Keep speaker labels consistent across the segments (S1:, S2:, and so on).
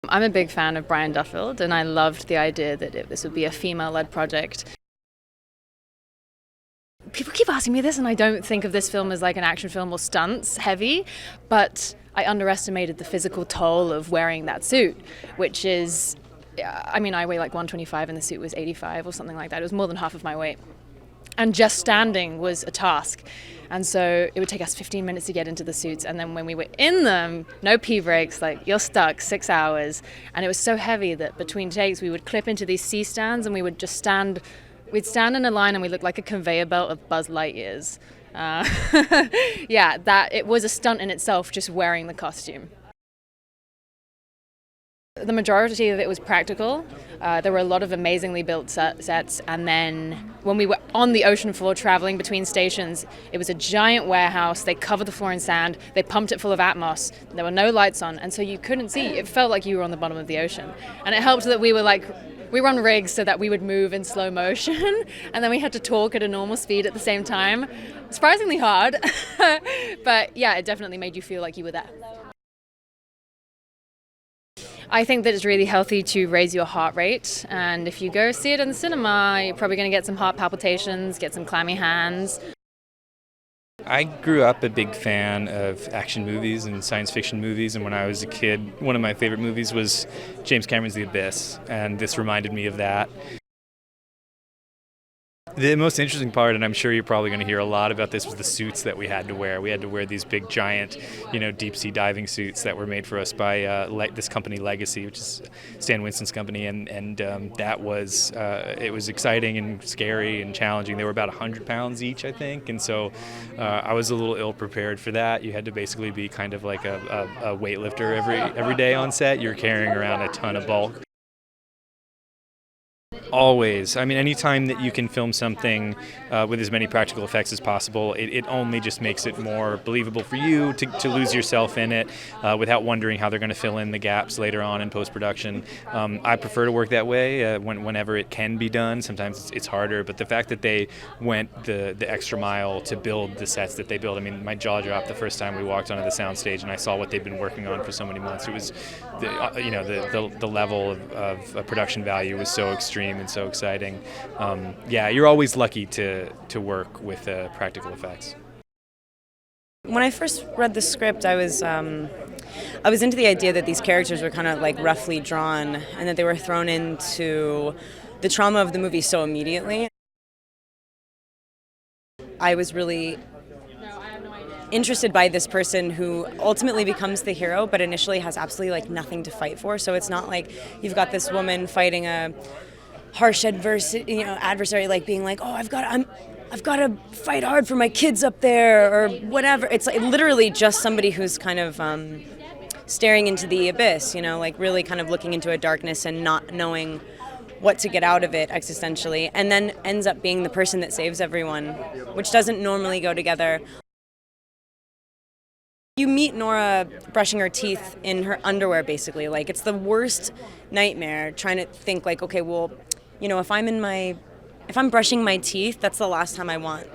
S1: I'm a big fan of Brian Duffield, and I loved the idea that this would be a female-led project. People keep asking me this, and I don't think of this film as like an action film or stunts heavy, but I underestimated the physical toll of wearing that suit, which is, I weigh like 125 and the suit was 85 or something like that. It was more than half of my weight. And just standing was a task. And so it would take us 15 minutes to get into the suits. And then when we were in them, no pee breaks, like you're stuck 6 hours. And it was so heavy that between takes, we would clip into these C-stands and we would just stand. We'd stand in a line and we looked like a conveyor belt of Buzz Lightyears. It was a stunt in itself, just wearing the costume. The majority of it was practical. There were a lot of amazingly built sets, and then when we were on the ocean floor traveling between stations, it was a giant warehouse. They covered the floor in sand. They pumped it full of Atmos. There were no lights on, and so you couldn't see. It felt like you were on the bottom of the ocean. And it helped that we were on rigs so that we would move in slow motion, and then we had to talk at a normal speed at the same time. Surprisingly hard, but yeah, it definitely made you feel like you were there. I think that it's really healthy to raise your heart rate, and if you go see it in the cinema, you're probably going to get some heart palpitations, get some clammy hands.
S2: I grew up a big fan of action movies and science fiction movies, and when I was a kid, one of my favorite movies was James Cameron's The Abyss, and this reminded me of that. The most interesting part, and I'm sure you're probably going to hear a lot about this, was the suits that we had to wear. We had to wear these big, giant, deep sea diving suits that were made for us by this company, Legacy, which is Stan Winston's company, and that was it was exciting and scary and challenging. They were about 100 pounds each, I think, and so I was a little ill prepared for that. You had to basically be kind of like a weightlifter every day on set. You're carrying around a ton of bulk. Always. Anytime that you can film something with as many practical effects as possible, it only just makes it more believable for you to lose yourself in it without wondering how they're going to fill in the gaps later on in post-production. I prefer to work that way whenever it can be done. Sometimes it's harder, but the fact that they went the extra mile to build the sets that they built, my jaw dropped the first time we walked onto the soundstage and I saw what they've been working on for so many months. It was, the level of production value was so extreme and so exciting. You're always lucky to work with practical effects.
S3: When I first read the script, I was into the idea that these characters were kind of like roughly drawn and that they were thrown into the trauma of the movie so immediately. I was really interested by this person who ultimately becomes the hero, but initially has absolutely nothing to fight for. So it's not like you've got this woman fighting a harsh adversary, being like, oh, I've got to fight hard for my kids up there or whatever. It's literally just somebody who's kind of staring into the abyss, really kind of looking into a darkness and not knowing what to get out of it existentially, and then ends up being the person that saves everyone, which doesn't normally go together. You meet Nora brushing her teeth in her underwear, basically. It's the worst nightmare, trying to think okay, well, if I'm brushing my teeth, that's the last time I want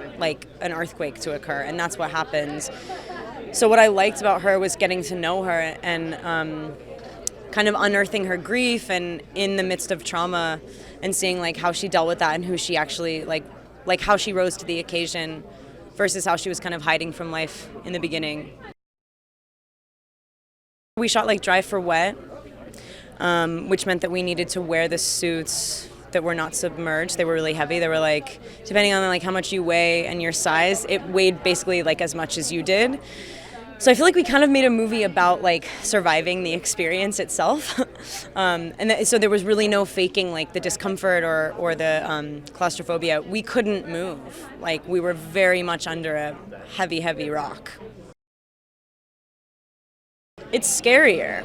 S3: an earthquake to occur, and that's what happens. So what I liked about her was getting to know her and kind of unearthing her grief and in the midst of trauma and seeing how she dealt with that and who she actually how she rose to the occasion versus how she was kind of hiding from life in the beginning. We shot dry for wet, which meant that we needed to wear the suits that were not submerged. They were really heavy. They were depending on how much you weigh and your size, it weighed basically as much as you did. So I feel we kind of made a movie about surviving the experience itself. So there was really no faking the discomfort or the claustrophobia. We couldn't move. We were very much under a heavy, heavy rock. It's scarier.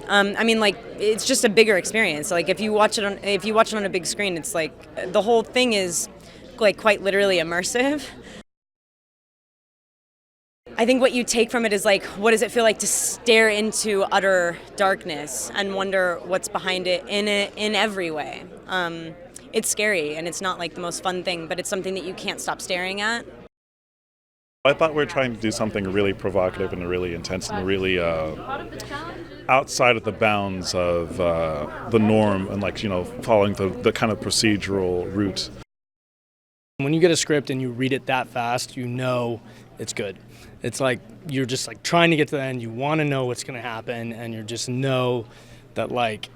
S3: It's just a bigger experience. If you watch it on a big screen, it's the whole thing is quite literally immersive. I think what you take from it is what does it feel like to stare into utter darkness and wonder what's behind it in every way. It's scary and it's not the most fun thing, but it's something that you can't stop staring at.
S4: I thought we were trying to do something really provocative and really intense and really, outside of the bounds of the norm and like, following the kind of procedural route.
S5: When you get a script and you read it that fast, it's good. It's like you're just like trying to get to the end. You want to know what's going to happen, and you just know that like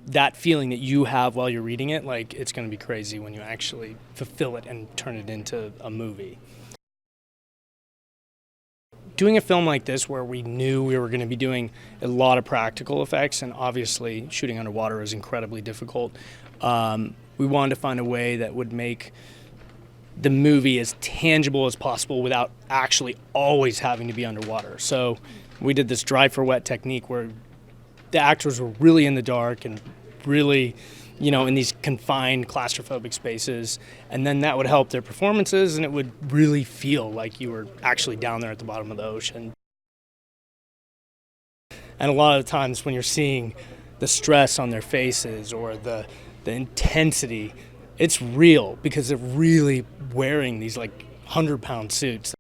S5: that feeling that you have while you're reading it, like it's going to be crazy when you actually fulfill it and turn it into a movie. Doing a film like this where we knew we were going to be doing a lot of practical effects, and obviously shooting underwater is incredibly difficult, we wanted to find a way that would make the movie as tangible as possible without actually always having to be underwater. So we did this dry for wet technique where the actors were really in the dark and really, in these confined claustrophobic spaces, and then that would help their performances, and it would really feel like you were actually down there at the bottom of the ocean. And a lot of the times when you're seeing the stress on their faces or the intensity, it's real because they're really wearing these like 100-pound suits.